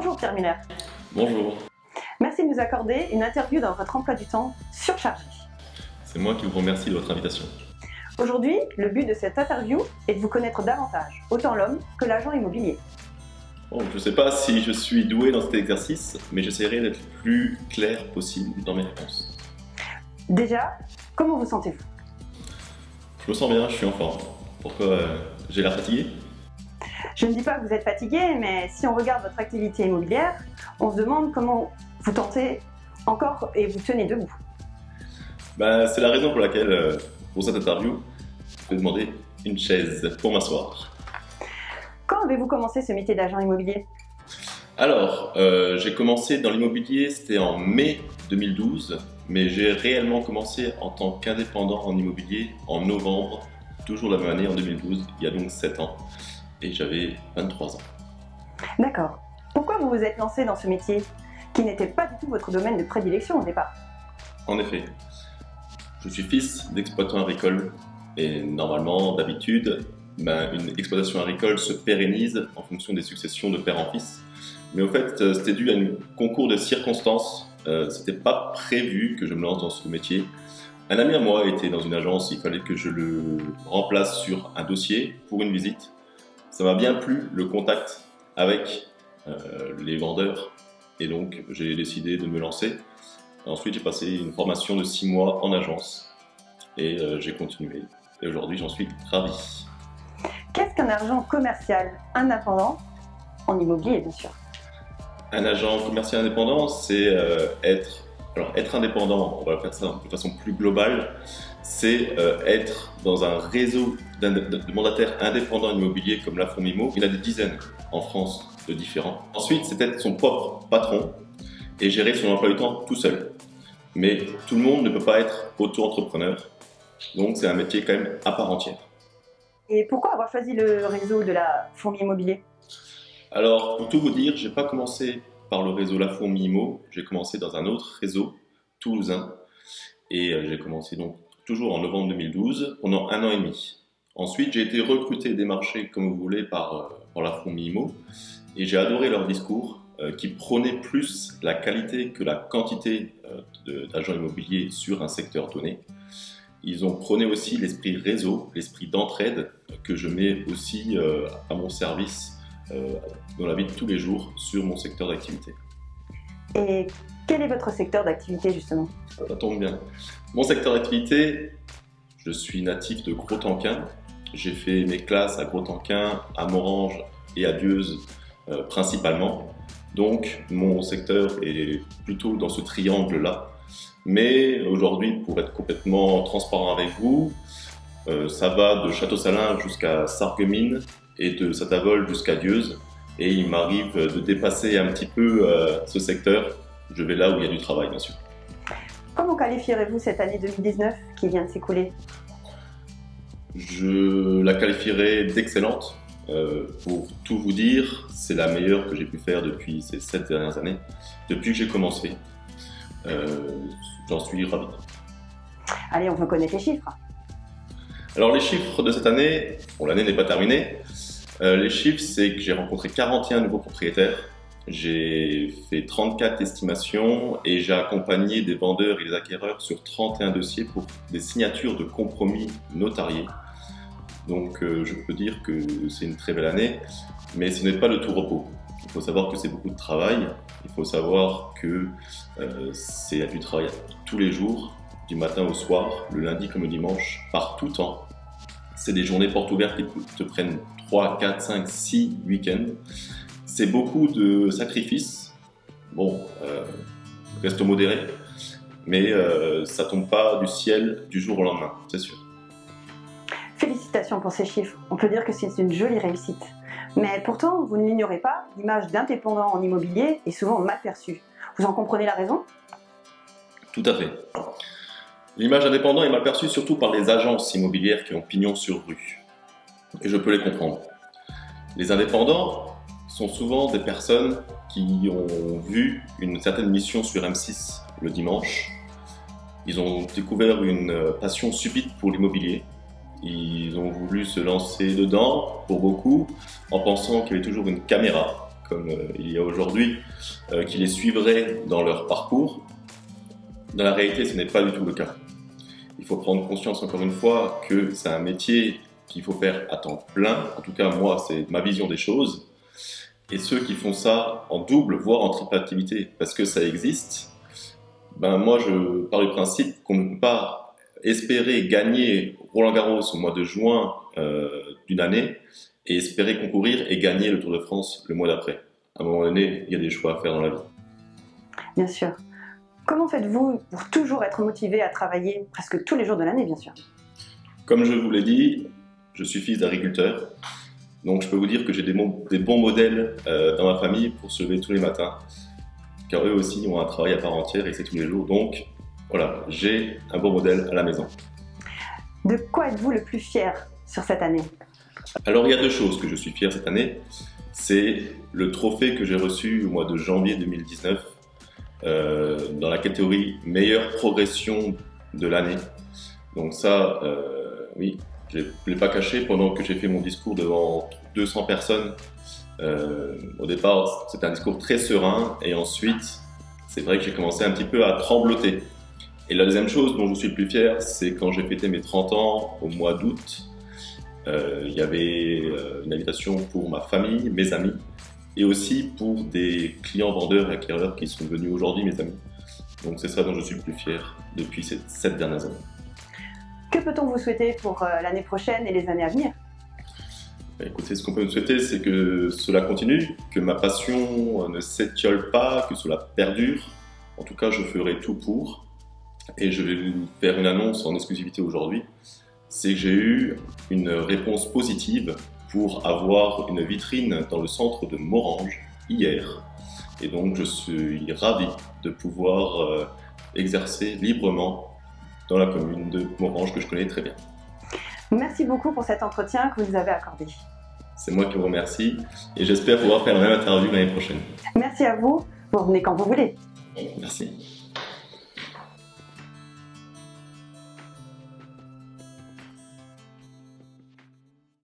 Bonjour Pierre Muller. Bonjour. Merci de nous accorder une interview dans votre emploi du temps surchargé. C'est moi qui vous remercie de votre invitation. Aujourd'hui, le but de cette interview est de vous connaître davantage, autant l'homme que l'agent immobilier. Bon, je ne sais pas si je suis doué dans cet exercice, mais j'essaierai d'être le plus clair possible dans mes réponses. Déjà, comment vous sentez-vous? Je me sens bien, je suis en forme. Pourquoi j'ai l'air fatigué? Je ne dis pas que vous êtes fatigué, mais si on regarde votre activité immobilière, on se demande comment vous tentez encore et vous tenez debout. C'est la raison pour laquelle, pour cette interview, je vais demander une chaise pour m'asseoir. Quand avez-vous commencé ce métier d'agent immobilier? Alors, j'ai commencé dans l'immobilier, c'était en mai 2012, mais j'ai réellement commencé en tant qu'indépendant en immobilier en novembre, toujours la même année, en 2012, il y a donc 7 ans, et j'avais 23 ans. D'accord. Pourquoi vous vous êtes lancé dans ce métier qui n'était pas du tout votre domaine de prédilection au départ? En effet, je suis fils d'exploitant agricole et normalement, d'habitude, une exploitation agricole se pérennise en fonction des successions de père en fils. Mais au fait, c'était dû à un concours de circonstances. C'était pas prévu que je me lance dans ce métier. Un ami à moi était dans une agence, il fallait que je le remplace sur un dossier pour une visite. Ça m'a bien plu, le contact avec les vendeurs, et donc j'ai décidé de me lancer. Ensuite, j'ai passé une formation de 6 mois en agence et j'ai continué. Et aujourd'hui, j'en suis ravi. Qu'est-ce qu'un agent commercial indépendant en immobilier, bien sûr? Un agent commercial indépendant, c'est être indépendant, on va faire ça de façon plus globale, c'est être dans un réseau de mandataires indépendants immobiliers comme la Fonds-Mimo. Il y en a des dizaines en France de différents. Ensuite, c'est être son propre patron et gérer son emploi du temps tout seul. Mais tout le monde ne peut pas être auto-entrepreneur, donc c'est un métier quand même à part entière. Et pourquoi avoir choisi le réseau de la Fourmi Immobilier? Alors, pour tout vous dire, j'ai pas commencé par le réseau La Fourmi Immo, j'ai commencé dans un autre réseau toulousain et j'ai commencé donc toujours en novembre 2012 pendant 1 an et demi. Ensuite, j'ai été recruté, démarché comme vous voulez par La Fourmi Immo et j'ai adoré leur discours qui prônait plus la qualité que la quantité d'agents immobiliers sur un secteur donné. Ils ont prôné aussi l'esprit réseau, l'esprit d'entraide que je mets aussi à mon service dans la vie de tous les jours sur mon secteur d'activité. Et quel est votre secteur d'activité justement? Ça tombe bien. Mon secteur d'activité, je suis natif de Gros-Tanquin. J'ai fait mes classes à Gros-Tanquin, à Morhange et à Dieuze principalement. Donc mon secteur est plutôt dans ce triangle-là. Mais aujourd'hui, pour être complètement transparent avec vous, ça va de Château-Salins jusqu'à Sarreguemines et de Saint-Avold jusqu'à Dieuze. Et il m'arrive de dépasser un petit peu ce secteur. Je vais là où il y a du travail, bien sûr. Comment qualifierez-vous cette année 2019 qui vient de s'écouler? Je la qualifierais d'excellente. Pour tout vous dire, c'est la meilleure que j'ai pu faire depuis ces 7 dernières années, depuis que j'ai commencé. J'en suis ravi. Allez, on veut connaître les chiffres. Alors les chiffres de cette année, bon, l'année n'est pas terminée. Les chiffres, c'est que j'ai rencontré 41 nouveaux propriétaires. J'ai fait 34 estimations et j'ai accompagné des vendeurs et des acquéreurs sur 31 dossiers pour des signatures de compromis notariés. Donc je peux dire que c'est une très belle année, mais ce n'est pas de tout repos. Il faut savoir que c'est beaucoup de travail, il faut savoir que c'est du travail tous les jours, du matin au soir, le lundi comme le dimanche, par tout temps. C'est des journées portes ouvertes qui te prennent 3, 4, 5, 6 week-ends. C'est beaucoup de sacrifices, bon, reste modéré, mais ça tombe pas du ciel du jour au lendemain, c'est sûr. Félicitations pour ces chiffres, on peut dire que c'est une jolie réussite. Mais pourtant, vous ne l'ignorez pas, l'image d'indépendant en immobilier est souvent mal perçue. Vous en comprenez la raison? Tout à fait. L'image d'indépendant est mal perçue surtout par les agences immobilières qui ont pignon sur rue. Et je peux les comprendre. Les indépendants sont souvent des personnes qui ont vu une certaine mission sur M6 le dimanche. Ils ont découvert une passion subite pour l'immobilier. Ils ont voulu se lancer dedans, pour beaucoup, en pensant qu'il y avait toujours une caméra, comme il y a aujourd'hui, qui les suivraient dans leur parcours. Dans la réalité, ce n'est pas du tout le cas. Il faut prendre conscience, encore une fois, que c'est un métier qu'il faut faire à temps plein. En tout cas, moi, c'est ma vision des choses. Et ceux qui font ça en double, voire en triple activité, parce que ça existe, ben moi, je pars du principe qu'on ne peut pas espérer gagner Roland-Garros au mois de juin d'une année et espérer concourir et gagner le Tour de France le mois d'après. À un moment donné, il y a des choix à faire dans la vie. Bien sûr. Comment faites-vous pour toujours être motivé à travailler presque tous les jours de l'année, bien sûr? Comme je vous l'ai dit, je suis fils d'agriculteur. Donc je peux vous dire que j'ai des bons modèles dans ma famille pour se lever tous les matins. Car eux aussi ont un travail à part entière et c'est tous les jours. Donc voilà, j'ai un bon modèle à la maison. De quoi êtes-vous le plus fier sur cette année? Alors il y a deux choses que je suis fier cette année. C'est le trophée que j'ai reçu au mois de janvier 2019 dans la catégorie meilleure progression de l'année. Donc ça, oui, je ne l'ai pas caché pendant que j'ai fait mon discours devant 200 personnes. Au départ, c'était un discours très serein et ensuite, c'est vrai que j'ai commencé un petit peu à trembloter. Et la deuxième chose dont je suis le plus fier, c'est quand j'ai fêté mes 30 ans au mois d'août. Il y avait une invitation pour ma famille, mes amis, et aussi pour des clients vendeurs et acquéreurs qui sont venus aujourd'hui, mes amis. Donc c'est ça dont je suis le plus fier depuis ces 7 dernières années. Que peut-on vous souhaiter pour l'année prochaine et les années à venir? Écoutez, ce qu'on peut me souhaiter, c'est que cela continue, que ma passion ne s'étiole pas, que cela perdure. En tout cas, je ferai tout pour. Et je vais vous faire une annonce en exclusivité aujourd'hui. C'est que j'ai eu une réponse positive pour avoir une vitrine dans le centre de Morhange hier. Et donc, je suis ravi de pouvoir exercer librement dans la commune de Morhange que je connais très bien. Merci beaucoup pour cet entretien que vous nous avez accordé. C'est moi qui vous remercie et j'espère pouvoir faire la même interview l'année prochaine. Merci à vous. Vous revenez quand vous voulez. Merci.